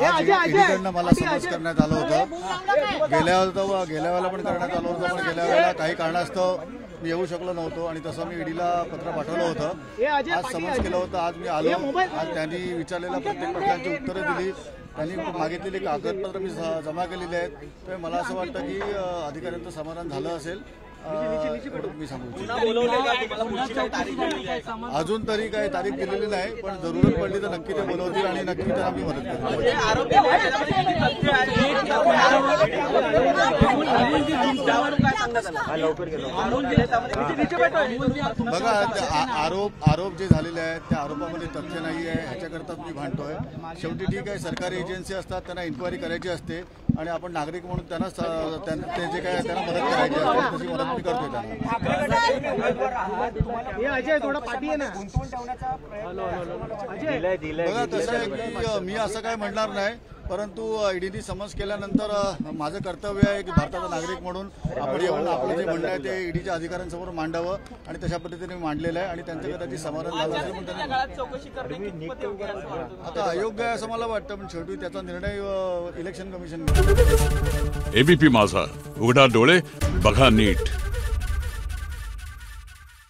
ईडीकडनं मला समज करण्यात आलं होतं। गेल्या वेळेला पण करण्यात आलं होतं, पण गेल्या वेळेला काही कारणास्तव मी येऊ शकलो नव्हतो आणि तसं मी ईडीला पत्र पाठवलं होतं। आज समज केलं होतं, आज मी आलो। आज त्यांनी विचारलेल्या प्रत्येक प्रश्नांची उत्तरं दिली, त्यांनी मागितलेली कागदपत्र मी जमा केलेली आहेत। तर मला असं वाटतं की अधिकाऱ्यांचं समाधान झालं असेल, मी सांगू इच्छितो। अजून तरी काही तारीख दिलेली नाही, पण जरूरत पडली तर नक्की ते बोलवतील आणि नक्की त्यांना मी मदत करेन। बघा, आरोप जे झालेले आहेत त्या आरोपामध्ये तथ्य नाही आहे, ह्याच्याकरता मी भांडतोय। शेवटी ठीक आहे, सरकारी एजन्सी असतात, त्यांना इन्क्वायरी करायची असते आणि आपण नागरिक म्हणून त्यांना ते जे काय त्यांना मदत करायची असते तशी मदत मी करतोय त्यांना। बघा, कसं आहे की मी असं काय म्हणणार नाही, परंतु ईडीने समज केल्यानंतर माझं कर्तव्य आहे की भारताचा नागरिक म्हणून आपण येऊन आपलं जे म्हणणं आहे ते ईडीच्या अधिकाऱ्यांसमोर मांडावं आणि तशा पद्धतीने मांडलेलं आहे आणि त्यांचं कदाचित समाधान झालं असेल, पण त्यांनी आता अयोग्य आहे असं मला वाटतं, पण शेवटी त्याचा निर्णय इलेक्शन कमिशन। एबीपी माझा, उघडा डोळे बघा नीट।